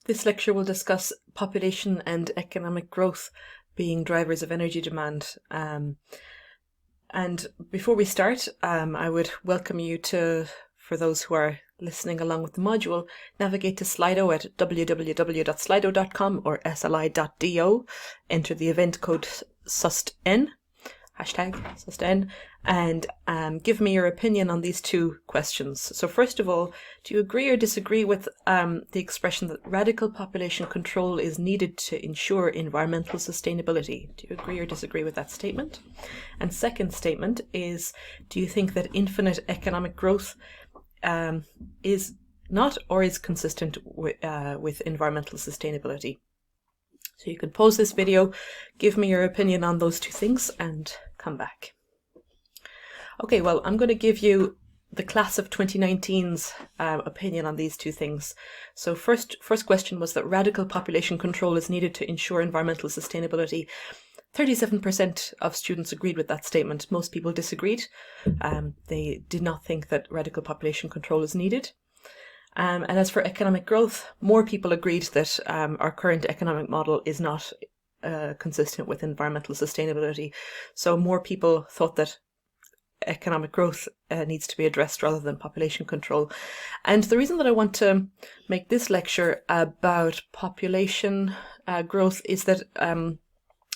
This lecture will discuss population and economic growth being drivers of energy demand. And before we start, I would welcome you to, for those who are listening along with the module, navigate to Slido at www.slido.com or sli.do, enter the event code SUSTN, hashtag SUSTN, and give me your opinion on these two questions. So first of all, do you agree or disagree with the expression that radical population control is needed to ensure environmental sustainability? Do you agree or disagree with that statement? And second statement is, do you think that infinite economic growth is not or is consistent with environmental sustainability? So you can pause this video, give me your opinion on those two things, and come back. Okay, well, I'm going to give you the class of 2019's opinion on these two things. So first question was that radical population control is needed to ensure environmental sustainability. 37% of students agreed with that statement. Most people disagreed. They did not think that radical population control is needed. And as for economic growth, more people agreed that our current economic model is not consistent with environmental sustainability. So more people thought that economic growth needs to be addressed rather than population control. And the reason that I want to make this lecture about population growth is that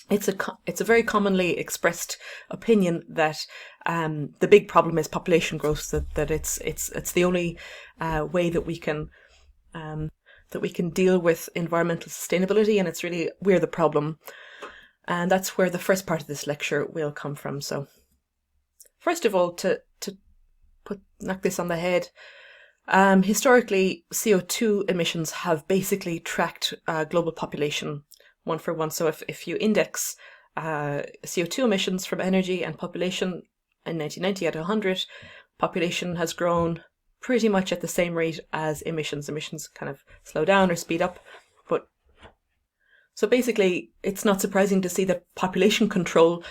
it's a very commonly expressed opinion that the big problem is population growth, that it's the only way that we can deal with environmental sustainability, and it's really we're the problem. And that's where the first part of this lecture will come from. So first of all, to knock this on the head, historically CO2 emissions have basically tracked global population one for one. So if you index CO2 emissions from energy and population in 1990 at 100, population has grown pretty much at the same rate as emissions. Emissions kind of slow down or speed up. But so basically, it's not surprising to see that population control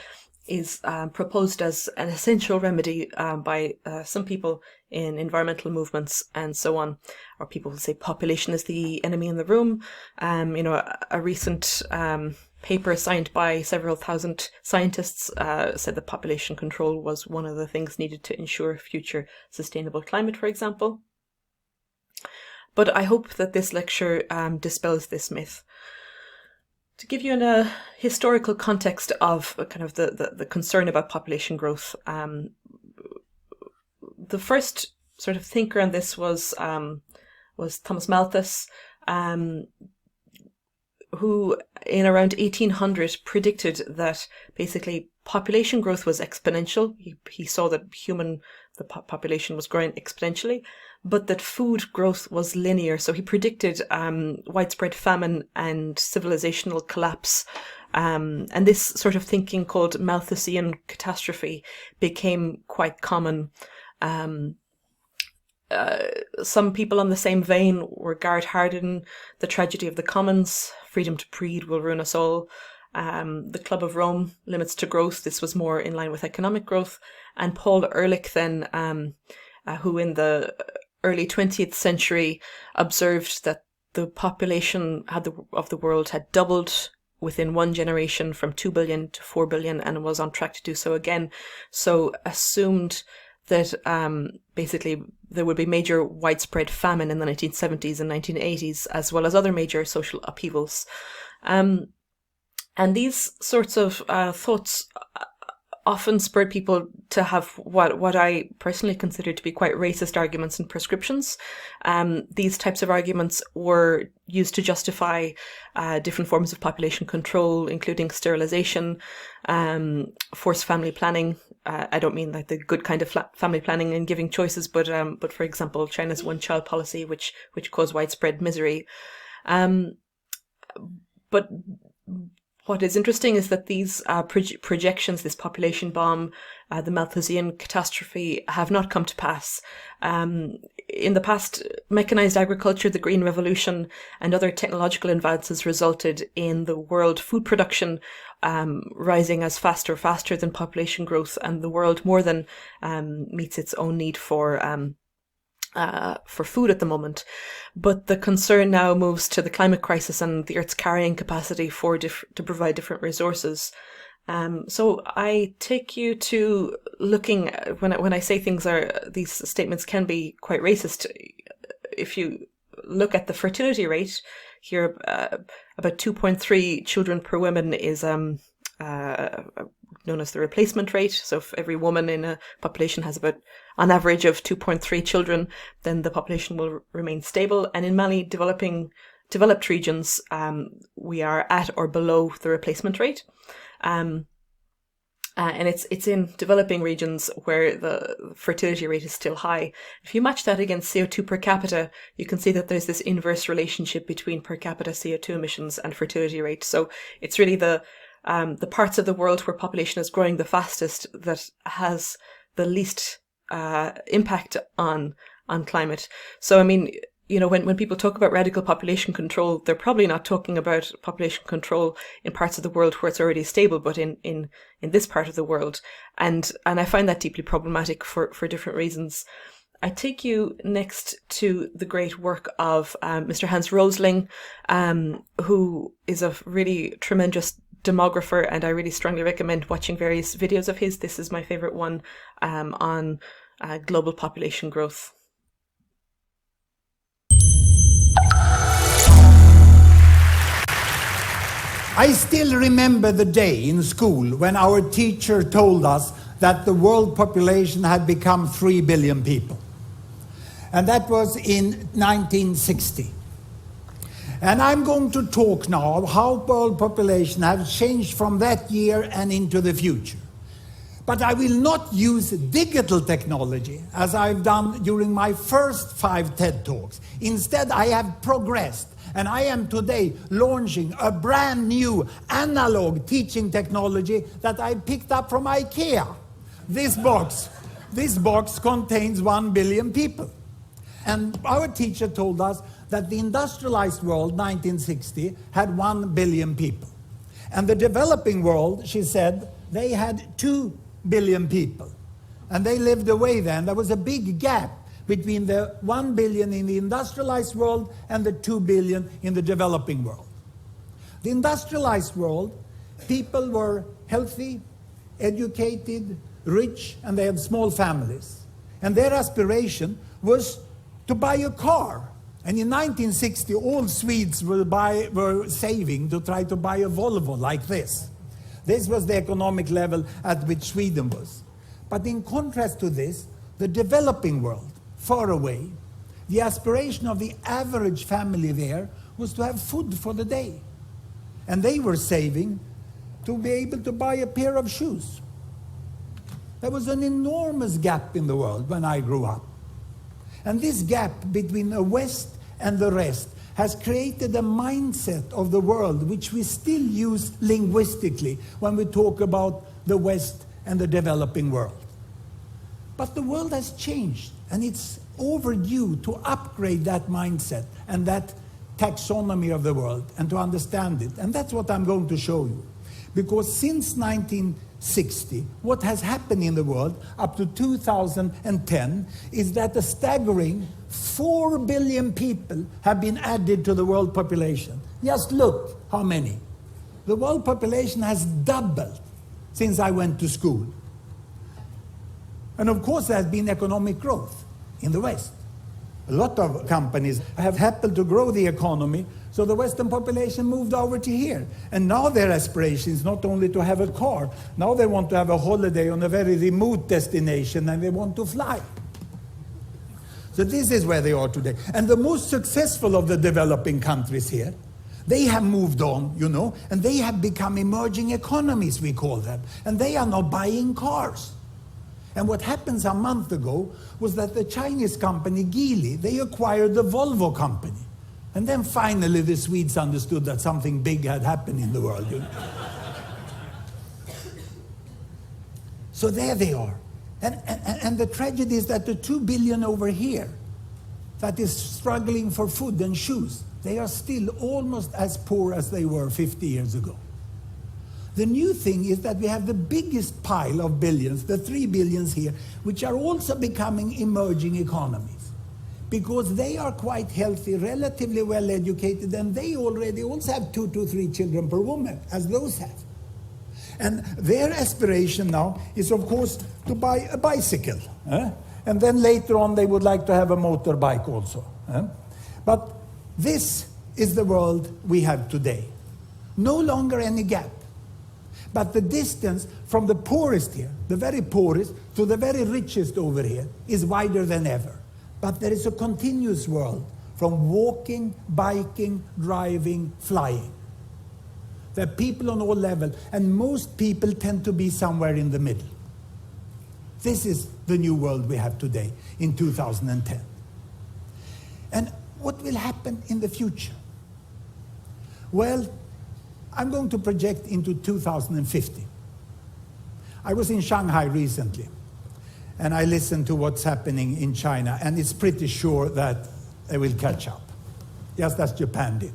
is proposed as an essential remedy by some people in environmental movements and so on. Or people who say population is the enemy in the room. A recent paper signed by several thousand scientists said that population control was one of the things needed to ensure future sustainable climate, for example. But I hope that this lecture dispels this myth. To give you a historical context of kind of the concern about population growth, the first sort of thinker on this was Thomas Malthus, who in around 1800 predicted that basically population growth was exponential. He saw that the population was growing exponentially, but that food growth was linear. So he predicted widespread famine and civilizational collapse. And this sort of thinking, called Malthusian catastrophe, became quite common. Some people on the same vein regard Hardin, The Tragedy of the Commons, Freedom to breed will ruin us all. The Club of Rome, Limits to Growth. This was more in line with economic growth. And Paul Ehrlich then, who in the early 20th century observed that the population of the world had doubled within one generation from 2 billion to 4 billion and was on track to do so again. So assumed that basically there would be major widespread famine in the 1970s and 1980s, as well as other major social upheavals. And these sorts of thoughts often spurred people to have what I personally consider to be quite racist arguments and prescriptions. These types of arguments were used to justify different forms of population control, including sterilization, forced family planning. I don't mean like the good kind of family planning and giving choices, but for example, China's one-child policy, which caused widespread misery. But what is interesting is that these projections, this population bomb, the Malthusian catastrophe, have not come to pass. In the past, mechanized agriculture, the Green Revolution, and other technological advances resulted in the world food production rising as faster than population growth, and the world more than meets its own need for for food at the moment. But the concern now moves to the climate crisis and the Earth's carrying capacity to provide different resources. So I take you to looking when I say these statements can be quite racist. If you look at the fertility rate here, about 2.3 children per woman is known as the replacement rate. So if every woman in a population has about on average of 2.3 children, then the population will remain stable. And in many developed regions, we are at or below the replacement rate. And it's in developing regions where the fertility rate is still high. If you match that against CO2 per capita, you can see that there's this inverse relationship between per capita CO2 emissions and fertility rate. So it's really the parts of the world where population is growing the fastest that has the least impact on climate. So I mean, you know, when people talk about radical population control, they're probably not talking about population control in parts of the world where it's already stable, but in this part of the world. And I find that deeply problematic for different reasons. I take you next to the great work of Mr. Hans Rosling, who is a really tremendous demographer, and I really strongly recommend watching various videos of his. This is my favorite one on global population growth. I still remember the day in school when our teacher told us that the world population had become 3 billion people. And that was in 1960. And I'm going to talk now of how world population has changed from that year and into the future. But I will not use digital technology as I've done during my first 5 TED Talks. Instead, I have progressed. And I am today launching a brand new analog teaching technology that I picked up from IKEA. This box contains 1 billion people. And our teacher told us that the industrialized world, 1960, had 1 billion people. And the developing world, she said, they had 2 billion people. And they lived away then. There was a big gap between the 1 billion in the industrialized world and the 2 billion in the developing world. The industrialized world, people were healthy, educated, rich, and they had small families. And their aspiration was to buy a car. And in 1960, all Swedes were saving to try to buy a Volvo like this. This was the economic level at which Sweden was. But in contrast to this, the developing world, far away, the aspiration of the average family there was to have food for the day. And they were saving to be able to buy a pair of shoes. There was an enormous gap in the world when I grew up. And this gap between the West and the rest has created a mindset of the world which we still use linguistically when we talk about the West and the developing world. But the world has changed, and it's overdue to upgrade that mindset and that taxonomy of the world and to understand it. And that's what I'm going to show you. Because since 1960, what has happened in the world up to 2010 is that a staggering 4 billion people have been added to the world population. Just look how many. The world population has doubled since I went to school. And of course there has been economic growth in the West. A lot of companies have happened to grow the economy, so the Western population moved over to here. And now their aspiration is not only to have a car, now they want to have a holiday on a very remote destination and they want to fly. So this is where they are today. And the most successful of the developing countries here, they have moved on, you know, and they have become emerging economies, we call them. And they are now buying cars. And what happened a month ago was that the Chinese company Geely, they acquired the Volvo company. And then finally the Swedes understood that something big had happened in the world. You know? So there they are. And the tragedy is that the 2 billion over here that is struggling for food and shoes, they are still almost as poor as they were 50 years ago. The new thing is that we have the biggest pile of billions, the 3 billions here, which are also becoming emerging economies. because they are quite healthy, relatively well educated, and they already also have 2 to 3 children per woman, as those have. And their aspiration now is, of course, to buy a bicycle. And then later on they would like to have a motorbike also. But this is the world we have today. No longer any gap. But the distance from the poorest here, the very poorest, to the very richest over here, is wider than ever. But there is a continuous world from walking, biking, driving, flying. There are people on all levels, and most people tend to be somewhere in the middle. This is the new world we have today in 2010. And what will happen in the future? Well, I'm going to project into 2050. I was in Shanghai recently, and I listened to what's happening in China, and it's pretty sure that they will catch up, just as Japan did.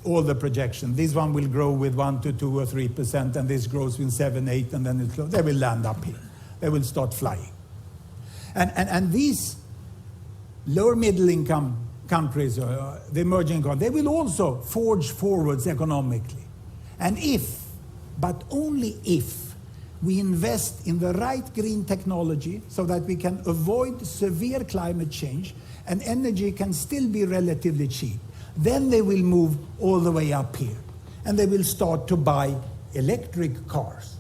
All the projections. This one will grow with 1 to 2 or 3%, and this grows with 7, 8, and then they will land up here. They will start flying. And these lower middle income countries, the emerging countries, they will also forge forwards economically. And if, but only if, we invest in the right green technology so that we can avoid severe climate change and energy can still be relatively cheap, then they will move all the way up here. And they will start to buy electric cars.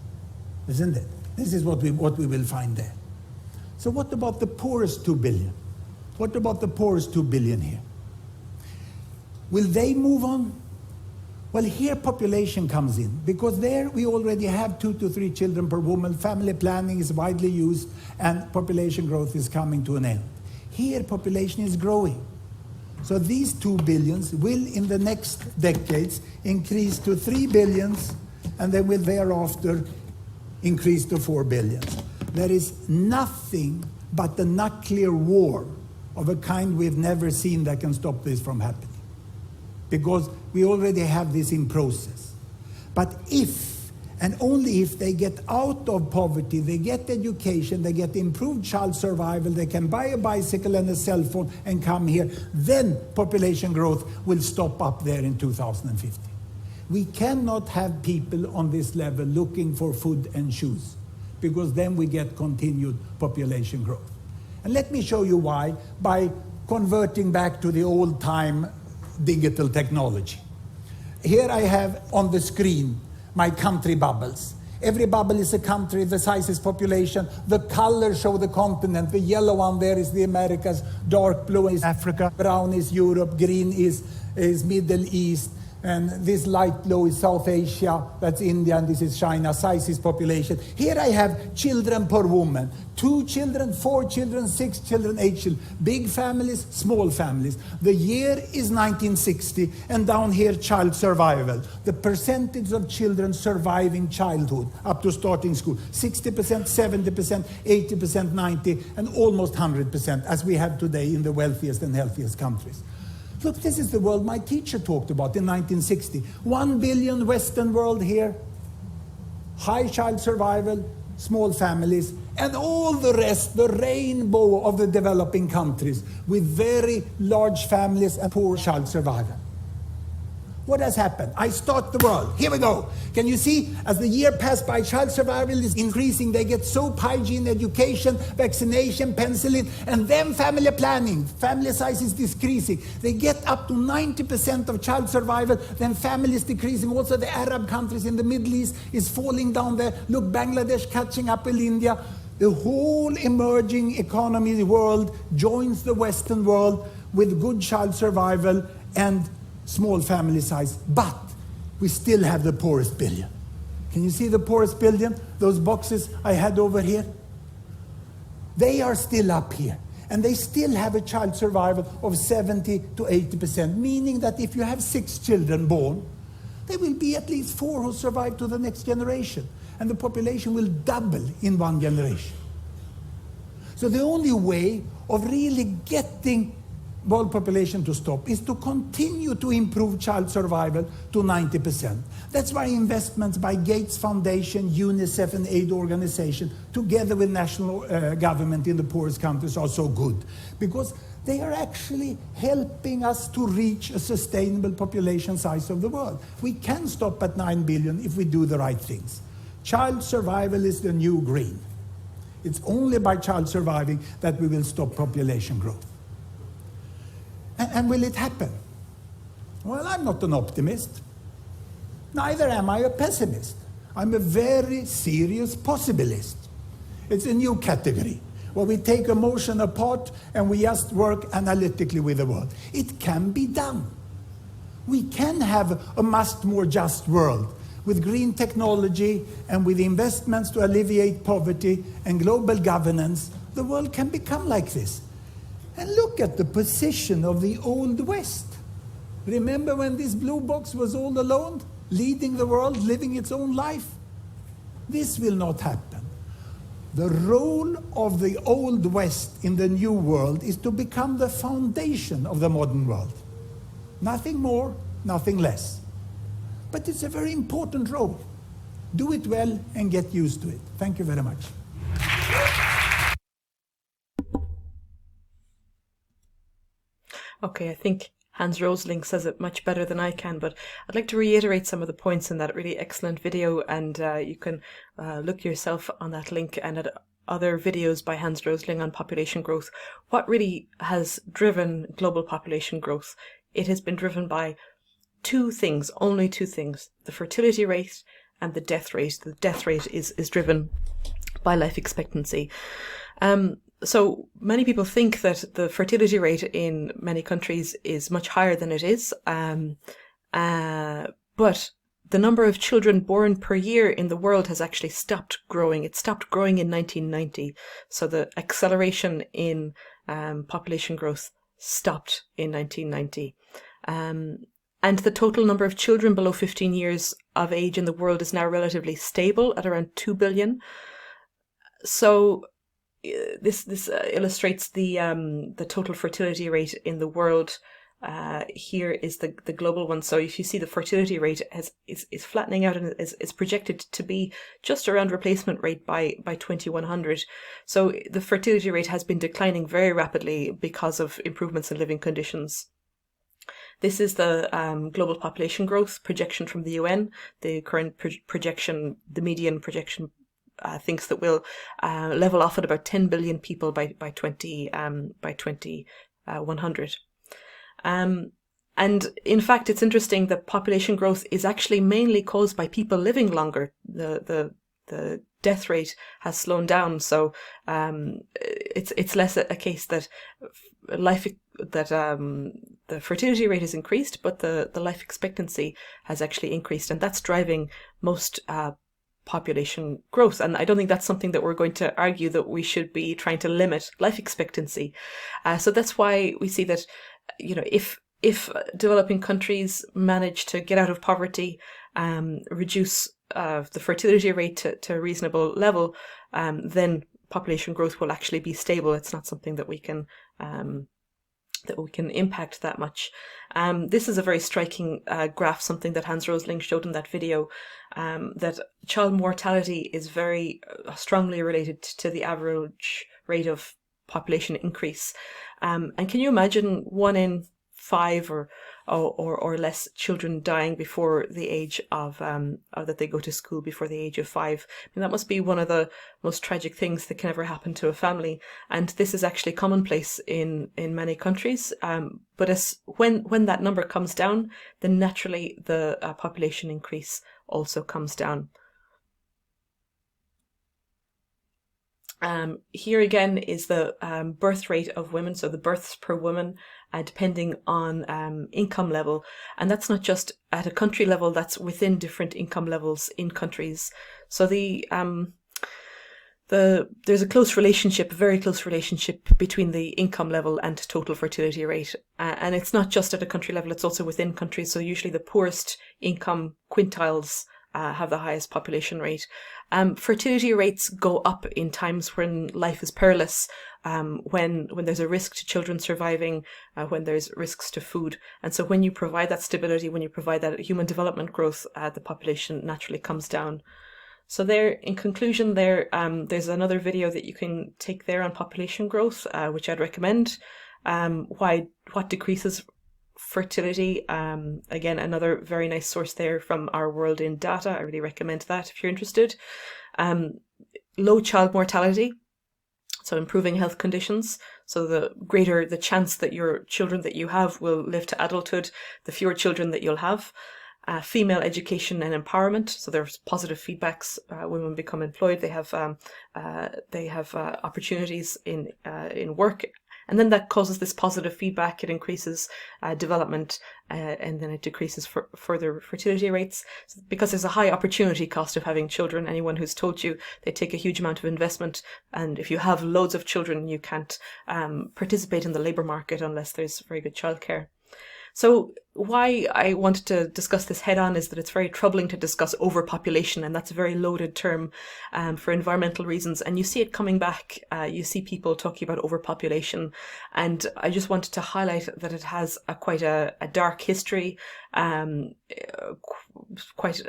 Isn't it? This is what we will find there. So what about the poorest 2 billion? What about the poorest 2 billion here? Will they move on? Well, here population comes in, because there we already have 2 to 3 children per woman. Family planning is widely used, and population growth is coming to an end. Here population is growing. So these 2 billions will in the next decades increase to 3 billions, and they will thereafter increase to 4 billions. There is nothing but the nuclear war of a kind we've never seen that can stop this from happening. Because we already have this in process. But if, and only if, they get out of poverty, they get education, they get improved child survival, they can buy a bicycle and a cell phone and come here, then population growth will stop up there in 2050. We cannot have people on this level looking for food and shoes, because then we get continued population growth. And let me show you why, by converting back to the old-time digital technology. Here I have on the screen my country bubbles. Every bubble is a country, the size is population, the colors show the continent. The yellow one there is the Americas, dark blue is Africa, brown is Europe, green is Middle East, and this light blue is South Asia, that's India, and this is China. Size is population. Here I have children per woman. 2 children, 4 children, 6 children, 8 children. Big families, small families. The year is 1960, and down here child survival. The percentage of children surviving childhood up to starting school. 60%, 70%, 80%, 90%, and almost 100%, as we have today in the wealthiest and healthiest countries. Look, this is the world my teacher talked about in 1960. 1 billion Western world here, high child survival, small families, and all the rest, the rainbow of the developing countries with very large families and poor child survival. What has happened? I start the world. Here we go. Can you see, as the year passed by, child survival is increasing. They get soap, hygiene, education, vaccination, penicillin, and then family planning. Family size is decreasing. They get up to 90% of child survival, then family is decreasing. Also the Arab countries in the Middle East is falling down there. Look, Bangladesh catching up with India. The whole emerging economy world joins the Western world with good child survival and small family size, but we still have the poorest billion. Can you see the poorest billion? Those boxes I had over here? They are still up here, and they still have a child survival of 70 to 80%, meaning that if you have 6 children born, there will be at least 4 who survive to the next generation, and the population will double in 1 generation. So the only way of really getting world population to stop is to continue to improve child survival to 90%. That's why investments by Gates Foundation, UNICEF and aid organization, together with national government in the poorest countries, are so good. Because they are actually helping us to reach a sustainable population size of the world. We can stop at 9 billion if we do the right things. Child survival is the new green. It's only by child surviving that we will stop population growth. And will it happen? Well, I'm not an optimist. Neither am I a pessimist. I'm a very serious possibilist. It's a new category where we take emotion apart and we just work analytically with the world. It can be done. We can have a much more just world with green technology and with investments to alleviate poverty and global governance. The world can become like this. And look at the position of the Old West. Remember when this blue box was all alone, leading the world, living its own life? This will not happen. The role of the Old West in the New World is to become the foundation of the modern world. Nothing more, nothing less. But it's a very important role. Do it well and get used to it. Thank you very much. Okay, I think Hans Rosling says it much better than I can, but I'd like to reiterate some of the points in that really excellent video, and you can look yourself on that link and at other videos by Hans Rosling on population growth. What really has driven global population growth? It has been driven by two things, only two things: the fertility rate and the death rate. The death rate is driven by life expectancy. So many people think that the fertility rate in many countries is much higher than it is, but the number of children born per year in the world has actually stopped growing. It stopped growing in 1990. So the acceleration in population growth stopped in 1990. And the total number of children below 15 years of age in the world is now relatively stable at around 2 billion. So this illustrates the total fertility rate in the world. Here is the global one. So if you see, the fertility rate is flattening out and is projected to be just around replacement rate by 2100. So the fertility rate has been declining very rapidly because of improvements in living conditions. This is the global population growth projection from the UN. The current projection, the median projection, thinks that we'll level off at about 10 billion people by 2100. And in fact, it's interesting that population growth is actually mainly caused by people living longer. The death rate has slowed down, so it's less a case that the fertility rate has increased, but the life expectancy has actually increased, and that's driving most population growth. And I don't think that's something that we're going to argue, that we should be trying to limit life expectancy. So that's why we see that, if developing countries manage to get out of poverty, reduce the fertility rate to a reasonable level, then population growth will actually be stable. It's not something that we can impact that much. This is a very striking graph, something that Hans Rosling showed in that video, that child mortality is very strongly related to the average rate of population increase. And can you imagine 1 in 5 or less children dying before the age of that they go to school before the age of 5? I mean, that must be one of the most tragic things that can ever happen to a family, and this is actually commonplace in many countries. But when that number comes down, then naturally the population increase also comes down. Here again is the birth rate of women, so the births per woman, depending on income level. And that's not just at a country level, that's within different income levels in countries. So there's a very close relationship between the income level and total fertility rate. And it's not just at a country level, it's also within countries. So usually the poorest income quintiles have the highest population rate. Fertility rates go up in times when life is perilous, when there's a risk to children surviving, when there's risks to food. And so when you provide that stability, when you provide that human development growth, the population naturally comes down. So there, in conclusion, there's another video that you can take there on population growth, which I'd recommend. What decreases fertility? Again, another very nice source there from Our World in Data. I really recommend that if you're interested. Low child mortality, so improving health conditions. So the greater the chance that your children that you have will live to adulthood, the fewer children that you'll have. Female education and empowerment. So there's positive feedbacks. Women become employed. They have opportunities in work, and then that causes this positive feedback. It increases development, and then it decreases further fertility rates, because there's a high opportunity cost of having children. Anyone who's told you they take a huge amount of investment, and if you have loads of children, you can't participate in the labour market unless there's very good childcare. So why I wanted to discuss this head on is that it's very troubling to discuss overpopulation, and that's a very loaded term for environmental reasons. And you see it coming back. You see people talking about overpopulation, and I just wanted to highlight that it has quite a dark history, quite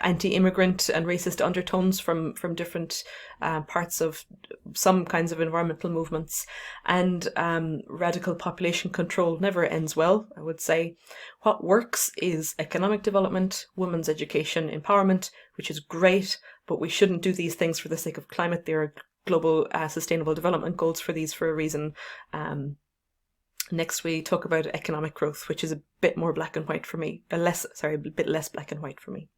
anti-immigrant and racist undertones from different parts of some kinds of environmental movements, and radical population control never ends well, I would say. What works is economic development, women's education, empowerment, which is great, but we shouldn't do these things for the sake of climate. There are global sustainable development goals for these for a reason. Next, we talk about economic growth, which is a bit more black and white for me, a bit less black and white for me.